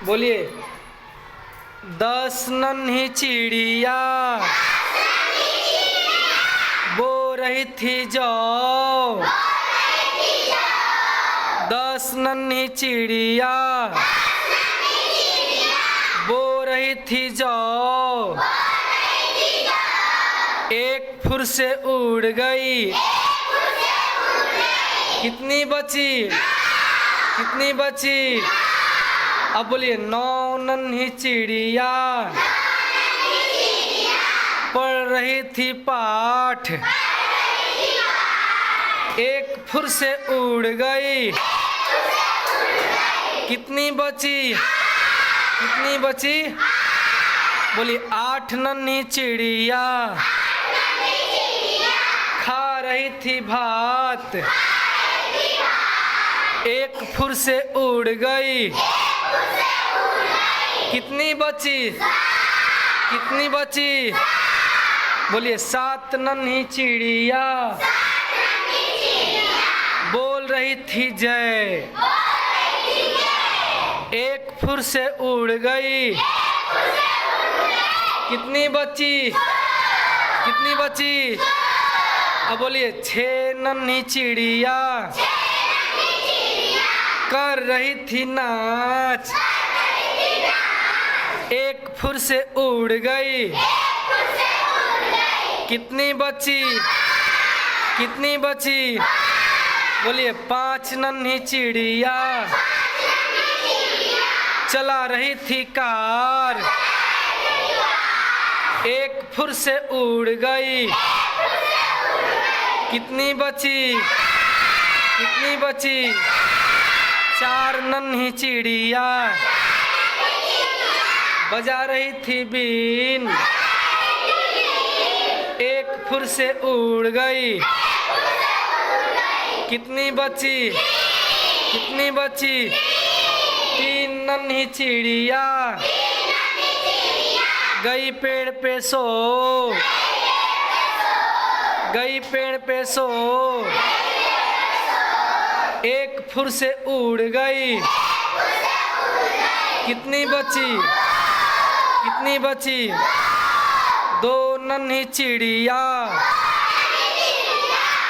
बोलिए। 10 नन्ही चिड़िया बो रही थी जौ। 10 नन्ही चिड़िया बो रही थी जौ। एक फुर से उड़ गई, कितनी बची? कितनी बची? अब बोलिए। 9 नन्ही चिड़िया पढ़ रही थी पाठ। एक फुर से उड़ गई, कितनी बची? कितनी बची? बोलिए। 8 नन्ही चिड़िया खा रही थी भात। एक फुर से उड़ गई, कितनी बची? कितनी बची? बोलिए। 7 नन्ही चिड़िया बोल रही थी जय। एक फुर से उड़ गई, कितनी बची? कितनी बची? अब बोलिए। 6 नन्ही चिड़िया कर रही थी नाच। एक फुर से उड़ गई, कितनी बची? कितनी बची? बोलिए। 5 नन्ही चिड़िया चला रही थी कार। एक फुर से उड़ गई, कितनी बची? कितनी बची? 4 नन्ही चिड़िया बजा रही थी बीन। एक फुर से उड़ गई, कितनी बची? कितनी बची? 3 नन्ही चिड़िया गई पेड़ पे सो। गई पेड़ पे सो। एक फुर से उड़ गई, कितनी बची? कितनी बची? 2 नन्ही चिड़िया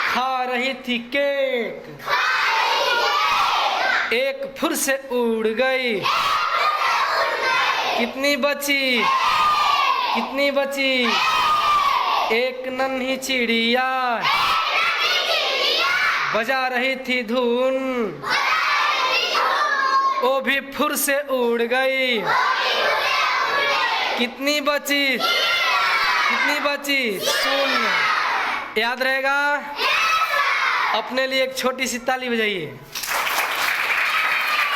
खा रही थी केक। एक फुर से उड़ गई, कितनी बची? कितनी बची? 1 नन्ही चिड़िया बजा रही थी धुन। वो भी फुर से उड़ गई, कितनी बची? कितनी बची? शून्य। याद रहेगा? अपने लिए एक छोटी सी ताली बजाइए।